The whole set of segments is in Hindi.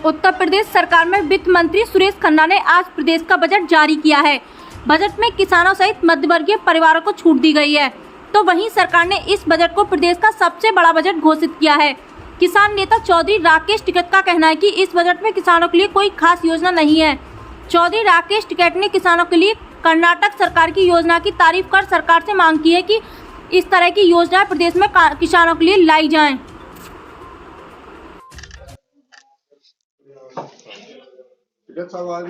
उत्तर प्रदेश सरकार में वित्त मंत्री सुरेश खन्ना ने आज प्रदेश का बजट जारी किया है। बजट में किसानों सहित मध्यवर्गीय परिवारों को छूट दी गई है, तो वहीं सरकार ने इस बजट को प्रदेश का सबसे बड़ा बजट घोषित किया है। किसान नेता चौधरी राकेश टिकैत का कहना है कि इस बजट में किसानों के लिए कोई खास योजना नहीं है। चौधरी राकेश टिकैत ने किसानों के लिए कर्नाटक सरकार की योजना की तारीफ कर सरकार से मांग की है कि इस तरह की योजनाएं प्रदेश में किसानों के लिए लाई जाएं। साहब, आज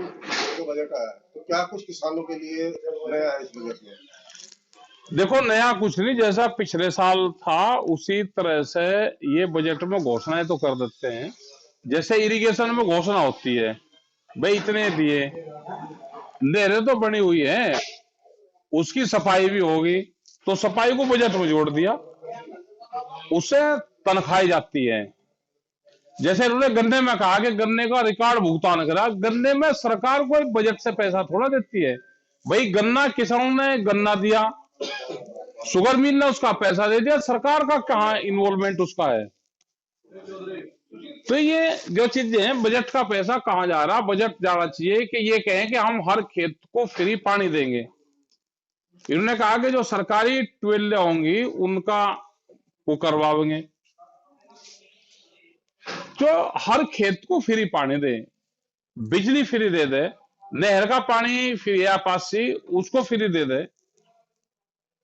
जो बजट आया तो क्या कुछ किसानों के लिए नया है इस बजट में? देखो, नया कुछ नहीं, जैसा पिछले साल था उसी तरह से ये बजट में घोषणाएं तो कर देते हैं। जैसे इरिगेशन में घोषणा होती है, भाई इतने दिए, नहरें तो बनी हुई है, उसकी सफाई भी होगी, तो सफाई को बजट में जोड़ दिया, उससे तनख्वाही जाती है। जैसे उन्होंने गन्ने में कहा कि गन्ने का रिकॉर्ड भुगतान करा, गन्ने में सरकार को एक बजट से पैसा थोड़ा देती है। भाई गन्ना किसानों ने गन्ना दिया, शुगर मिल ने उसका पैसा दे दिया, सरकार का कहाँ इन्वॉल्वमेंट उसका है? तो ये जो चीजें हैं, बजट का पैसा कहाँ जा रहा? बजट जाना चाहिए कि ये कहें कि हम हर खेत को फ्री पानी देंगे। इन्होंने कहा कि जो सरकारी ट्यूबवेल होंगी उनका वो करवाएंगे, जो हर खेत को फ्री पानी दे, बिजली फ्री दे दे, नहर का पानी फ्री या पासी उसको फ्री दे दे।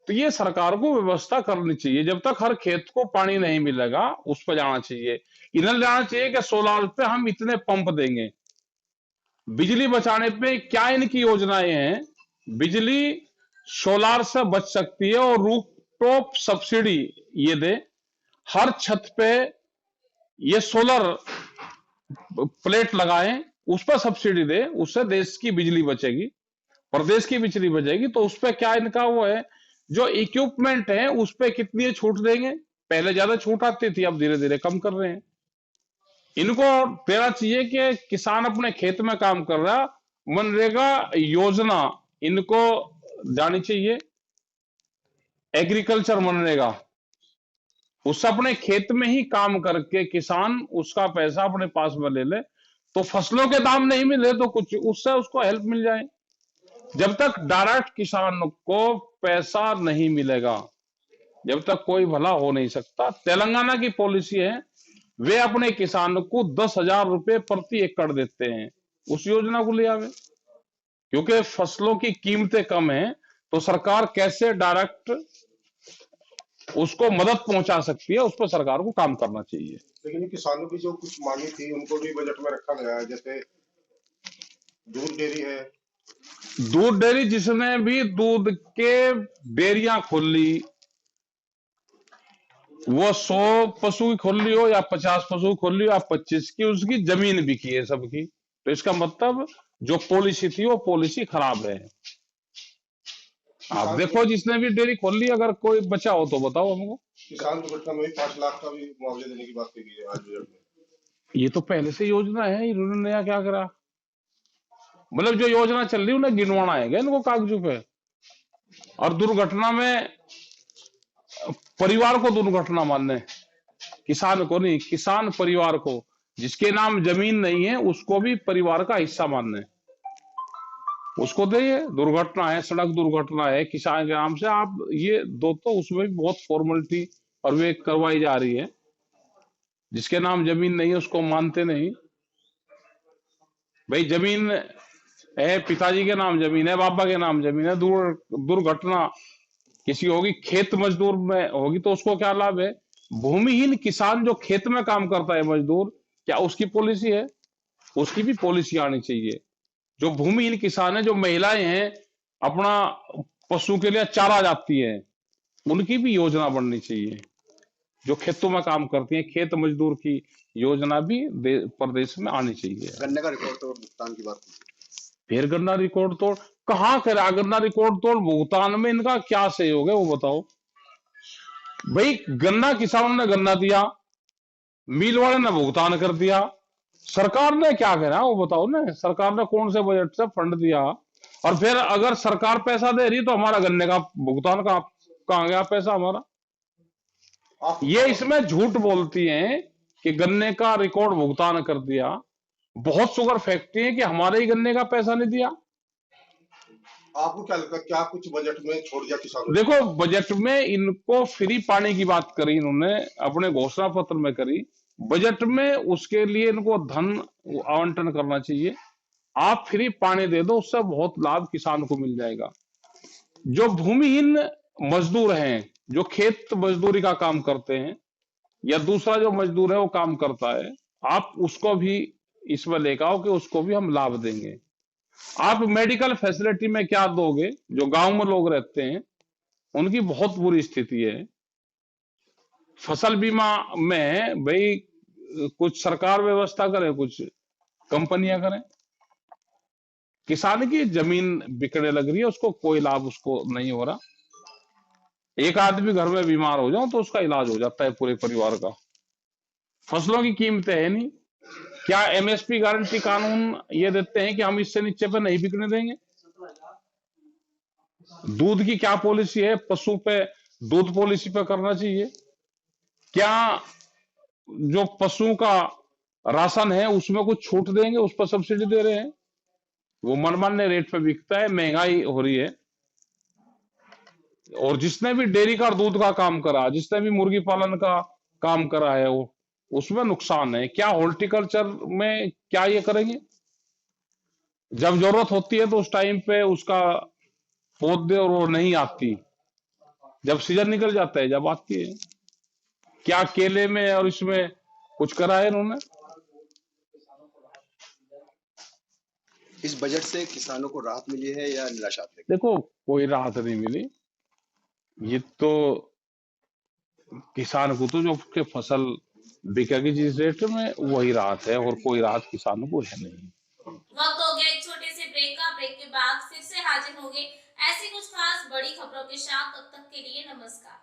तो ये सरकार को व्यवस्था करनी चाहिए। जब तक हर खेत को पानी नहीं मिलेगा उस पर जाना चाहिए। इन्हें जाना चाहिए कि सोलार पे हम इतने पंप देंगे। बिजली बचाने पे क्या इनकी योजनाएं हैं? बिजली सोलार से बच सकती है और रूफटॉप सब्सिडी ये दे, हर छत पे ये सोलर प्लेट लगाएं, उस पर सब्सिडी दे, उससे देश की बिजली बचेगी, प्रदेश की बिजली बचेगी। तो उस पर क्या इनका वो है, जो इक्विपमेंट है उस पर कितनी छूट देंगे? पहले ज्यादा छूट आती थी, अब धीरे धीरे कम कर रहे हैं। इनको देना चाहिए कि किसान अपने खेत में काम कर रहा, मनरेगा योजना इनको जानी चाहिए, एग्रीकल्चर मनरेगा, उससे अपने खेत में ही काम करके किसान उसका पैसा अपने पास में ले ले, तो फसलों के दाम नहीं मिले तो कुछ उससे उसको हेल्प मिल जाए। जब तक डायरेक्ट किसान को पैसा नहीं मिलेगा, जब तक कोई भला हो नहीं सकता। तेलंगाना की पॉलिसी है, वे अपने किसान को 10,000 रुपए प्रति एकड़ देते हैं, उस योजना को ले आवे। क्योंकि फसलों की कीमतें कम है, तो सरकार कैसे डायरेक्ट उसको मदद पहुंचा सकती है, उस पर सरकार को काम करना चाहिए। लेकिन किसानों की जो कुछ मांगी थी उनको भी बजट में रखा गया है, जैसे दूध डेयरी है, दूध डेयरी, जिसने भी दूध के डेयरियां खोल ली, वो 100 पशु की खोल ली हो या 50 पशु खोल ली हो या 25 की, उसकी जमीन बिकी है सबकी। तो इसका मतलब जो पॉलिसी थी वो पॉलिसी खराब है। आप देखो, जिसने भी डेयरी खोल ली, अगर कोई बचा हो तो बताओ हमको। किसान दुर्घटना में 5 लाख का भी मुआवजा देने की बात की गई है आज बजट में। ये तो पहले से योजना है, इन्होंने नया क्या करा? मतलब जो योजना चल रही है उन्हें गिनवाना है क्या इनको कागजों पे? और दुर्घटना में परिवार को दुर्घटना मानने, किसान को नहीं, किसान परिवार को, जिसके नाम जमीन नहीं है उसको भी परिवार का हिस्सा मानने, उसको दे। दुर्घटना है, सड़क दुर्घटना है, किसान के नाम से आप ये दो, तो उसमें भी बहुत फॉर्मेलिटी और वे करवाई जा रही है। जिसके नाम जमीन नहीं है उसको मानते नहीं। भाई जमीन है, पिताजी के नाम जमीन है, पापा के नाम जमीन है, दुर्घटना किसी होगी, खेत मजदूर में होगी, तो उसको क्या लाभ है? भूमिहीन किसान जो खेत में काम करता है मजदूर, क्या उसकी पॉलिसी है? उसकी भी पॉलिसी आनी चाहिए। जो भूमिहीन किसान है, जो महिलाएं हैं अपना पशु के लिए चारा जाती है, उनकी भी योजना बननी चाहिए। जो खेतों में काम करती हैं, खेत मजदूर की योजना भी प्रदेश में आनी चाहिए। गन्ने का रिकॉर्ड तोड़ भुगतान की बात की। फिर गन्ना रिकॉर्ड तोड़ कहाँ करा? गन्ना रिकॉर्ड तोड़ भुगतान में इनका क्या सहयोग है वो बताओ। भाई गन्ना किसानों ने गन्ना दिया, मिल वाले ने भुगतान कर दिया, सरकार ने क्या करा वो बताओ ना। सरकार ने कौन से बजट से फंड दिया? और फिर अगर सरकार पैसा दे रही तो हमारा गन्ने का भुगतान कहाँ गया पैसा हमारा? ये इसमें झूठ बोलती हैं कि गन्ने का रिकॉर्ड भुगतान कर दिया। बहुत शुगर फैक्ट्री है कि हमारे ही गन्ने का पैसा नहीं दिया। आपको क्या लगता है, क्या कुछ बजट में छोड़ दिया किसानों को? देखो, बजट में इनको फ्री पानी की बात करी, इन्होंने अपने घोषणा पत्र में करी। बजट में उसके लिए इनको धन आवंटन करना चाहिए। आप फ्री पानी दे दो, उससे बहुत लाभ किसान को मिल जाएगा। जो भूमिहीन मजदूर हैं, जो खेत मजदूरी का काम करते हैं, या दूसरा जो मजदूर है वो काम करता है, आप उसको भी इसमें लेकर आओ कि उसको भी हम लाभ देंगे। आप मेडिकल फैसिलिटी में क्या दोगे? जो गांव में लोग रहते हैं उनकी बहुत बुरी स्थिति है। फसल बीमा में भाई कुछ सरकार व्यवस्था करे, कुछ कंपनियां करें। किसान की जमीन बिकने लग रही है, उसको कोई लाभ उसको नहीं हो रहा। एक आदमी घर में बीमार हो जाओ तो उसका इलाज हो जाता है पूरे परिवार का। फसलों की कीमतें है नहीं। क्या एमएसपी गारंटी कानून ये देते हैं कि हम इससे नीचे पे नहीं बिकने देंगे? दूध की क्या पॉलिसी है? पशु पे दूध पॉलिसी पे करना चाहिए। क्या जो पशुओं का राशन है उसमें कुछ छूट देंगे? उस पर सब्सिडी दे रहे हैं, वो मनमान्य रेट पे बिकता है, महंगाई हो रही है। और जिसने भी डेयरी का दूध का काम करा, जिसने भी मुर्गी पालन का काम करा है, वो उसमें नुकसान है। क्या हॉर्टिकल्चर में क्या ये करेंगे? जब जरूरत होती है तो उस टाइम पे उसका पौधे और वो नहीं आती, जब सीजन निकल जाता है जब आती है। क्या केले में और इसमें कुछ करा है इन्होंने? इस बजट से किसानों को राहत मिली है या निराशा? देखो, कोई राहत नहीं मिली। ये तो किसान को तो जो उसके फसल बिकेगी जिस रेट में, वही राहत है, और कोई राहत किसानों को है नहीं। वक्त हो गया एक छोटे से ब्रेक का। ब्रेक के बाद फिर से हाजिर होंगे ऐसी कुछ खास बड़ी खबरों के साथ। तब तक के लिए नमस्कार।